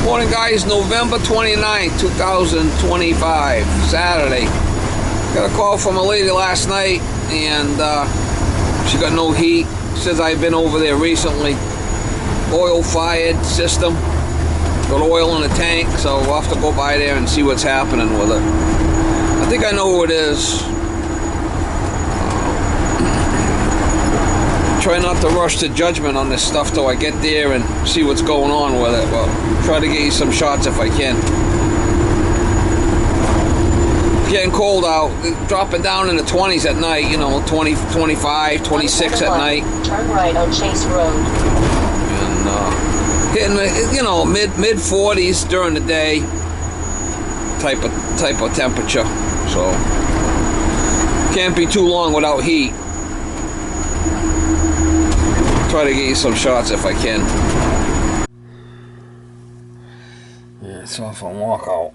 Morning guys, November 29th, 2025, Saturday. Got a call from a lady last night and she got no heat. Says I've been over there recently. Oil fired system. Got oil in the tank, so we'll have to go by there and see what's happening with it. I think I know who it is. Try not to rush to judgment on this stuff till I get there and see what's going on with it, but try to get you some shots if I can. It's getting cold out, dropping down in the 20s at night, you know, 20, 25, 26 at night. Turn right on Chase Road. And hitting the, you know, mid 40s during the day type of temperature. So can't be too long without heat. Try to get you some shots if I can. Yeah, it's off on walkout.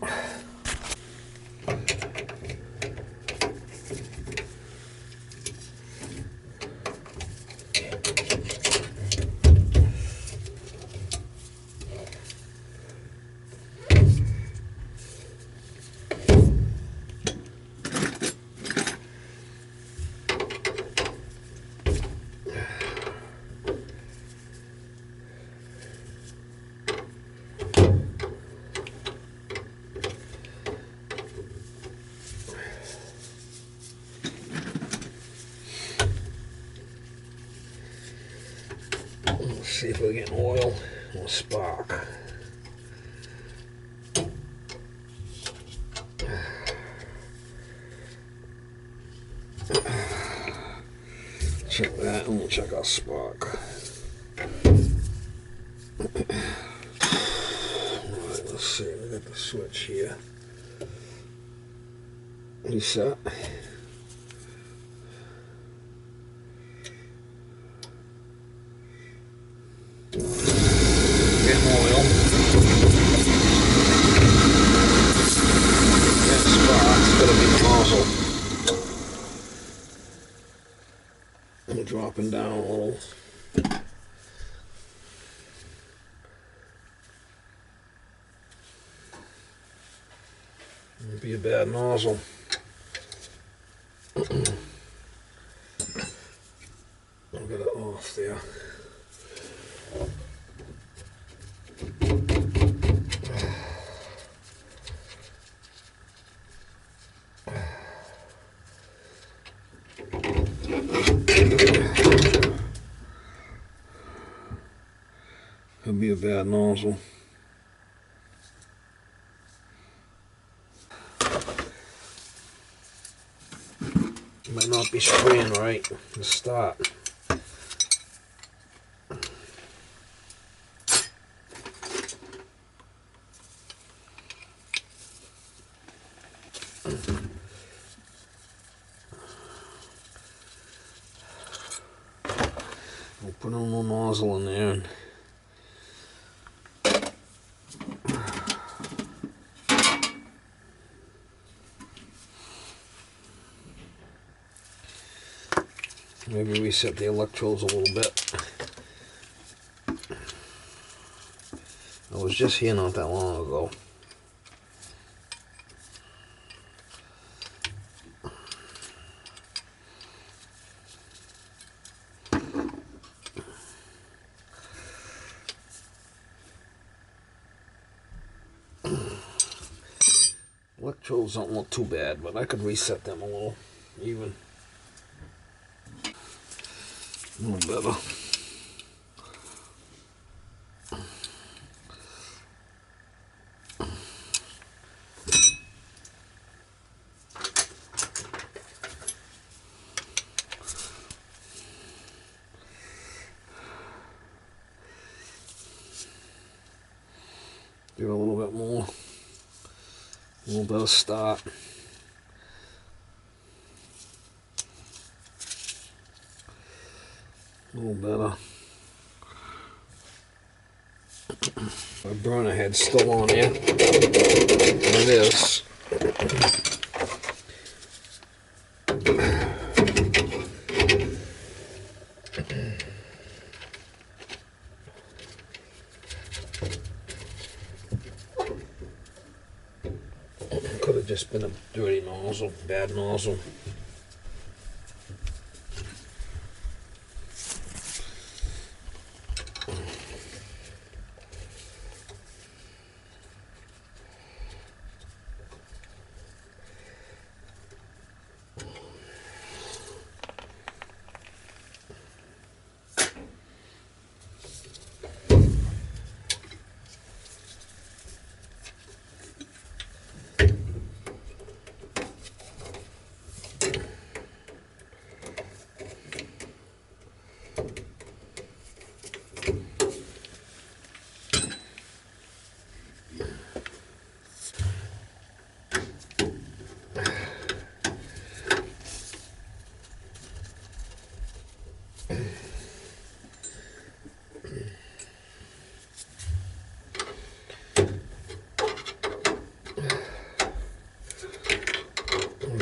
Let's see if we're getting oil or spark. Check that and we'll check our spark. Alright, let's see, we got the switch here. Reset. Getting oil. That spot's gonna be the nozzle. I'm dropping down a little. It'll be a bad nozzle. I'll get it off there. Could be a bad nozzle. Might not be spraying right to start. We'll put a little nozzle in there and maybe reset the electrodes a little bit. I was just here not that long ago. Electrodes don't look too bad, but I could reset them a little, even. A little better. Give it a little bit more. A little better start. A little better. My burner head's still on here. And it is. just been a dirty nozzle, bad nozzle.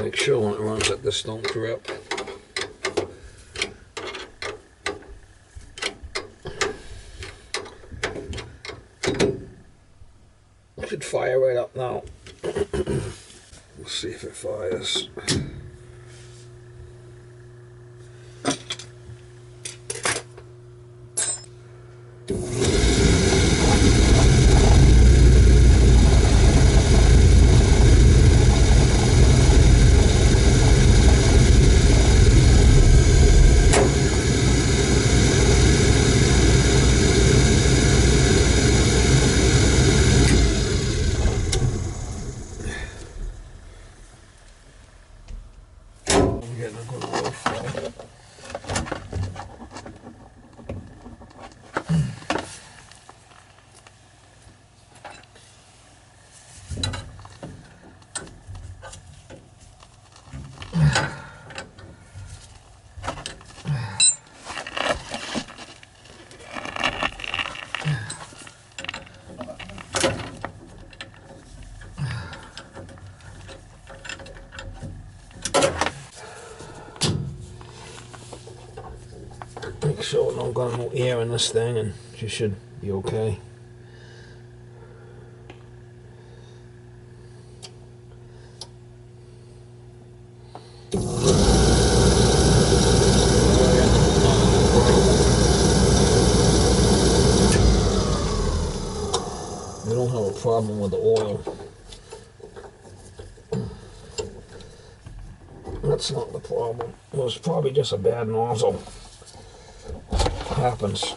Make sure when it runs that this don't drip. It should fire right up now. We'll see if it fires. Make sure we don't got no air in this thing, and she should be okay. We don't have a problem with the oil. That's not the problem. It was probably just a bad nozzle. Happens.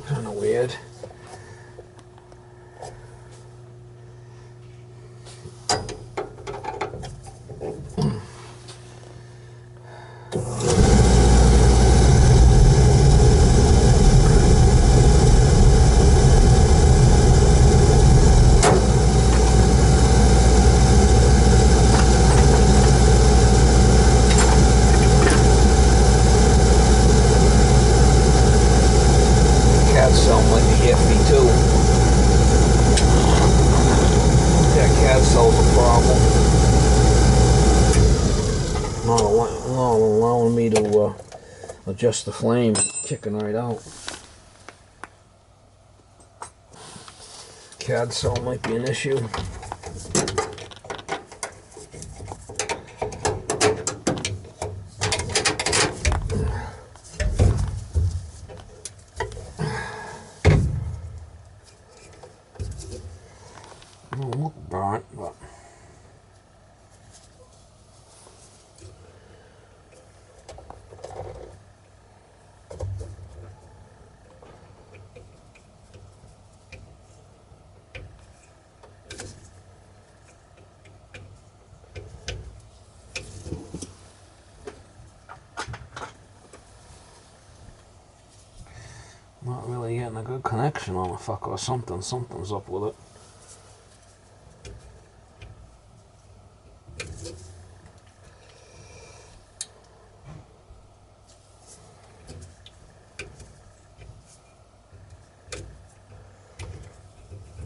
Kind of weird. Cell might be iffy too. Yeah, CAD cell's a problem. Not allowing me to adjust the flame, kicking right out. CAD cell might be an issue. Don't look burnt, but not really getting a good connection on the fucker or something. Something's up with it.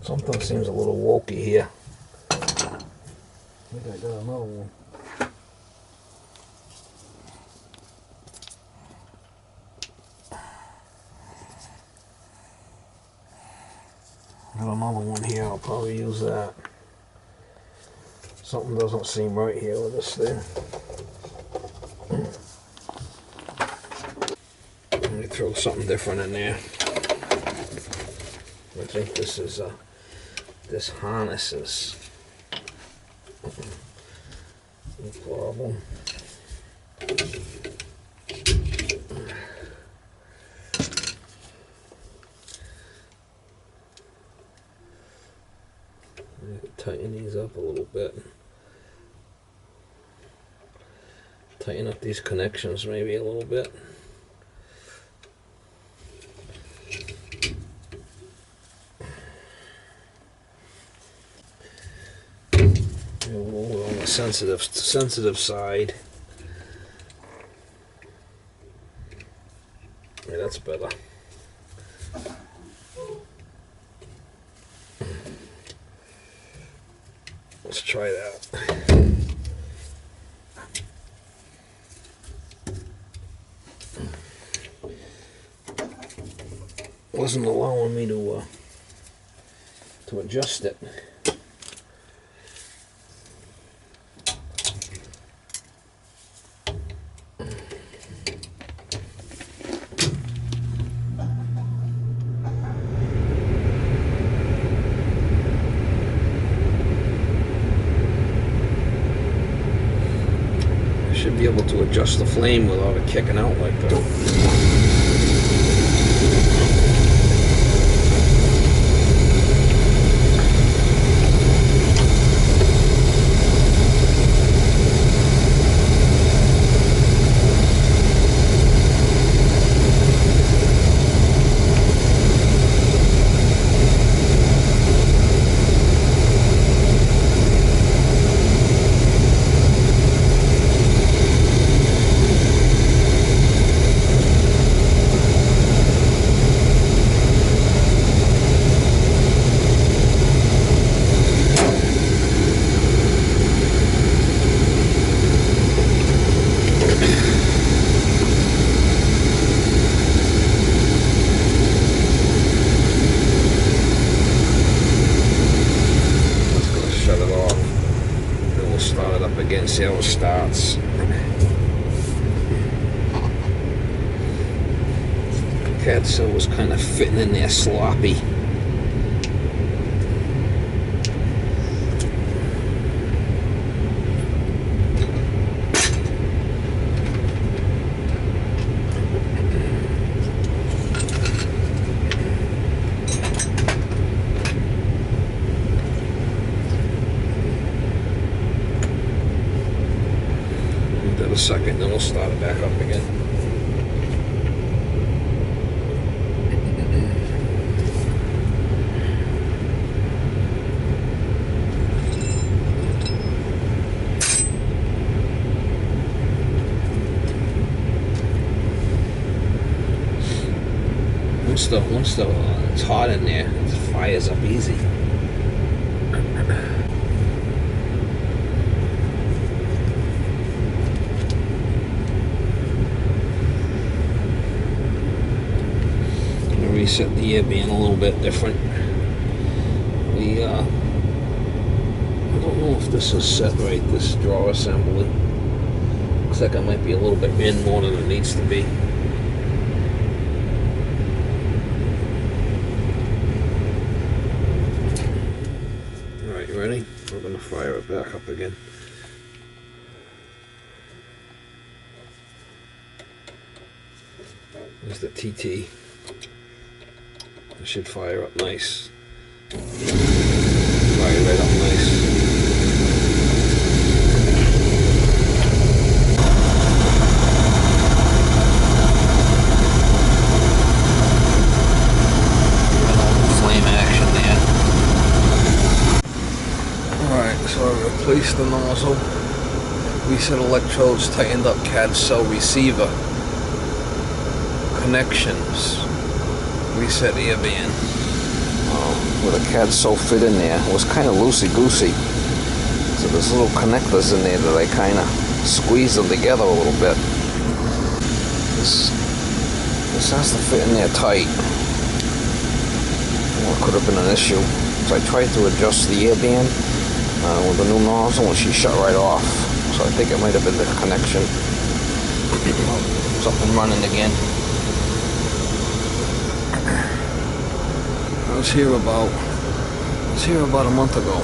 Something seems a little wokey here. I think I got another one. Got another one here, I'll probably use that. Something doesn't seem right here with this thing. Let me throw something different in there. I think this is this harness is no problem. Tighten these up a little bit. Tighten up these connections maybe a little bit. A little on the sensitive side. Yeah, that's better. Let's try that. Wasn't allowing me to adjust it. Should be able to adjust the flame without it kicking out like that. Again, see how it starts. Cadsel was kind of fitting in there sloppy. A second, then we'll start it back up again. Once it's hot in there, it fires up easy. Reset the air being a little bit different. I don't know if this is set right, this drawer assembly. Looks like I might be a little bit in more than it needs to be. Alright, fire it back up again. There's the TT. It should fire up nice. Fire right up nice. Flame action there. Alright, so I replaced the nozzle. Reset electrodes, tightened up CAD cell receiver. Connections. Reset ear band. Where the CAD cell fit in there was kind of loosey-goosey. So there's little connectors in there that I kind of squeezed them together a little bit. This has to fit in there tight. Well, it could have been an issue. So I tried to adjust the ear band with the new nozzle and she shut right off. So I think it might have been the connection. Something running again. I was here about a month ago.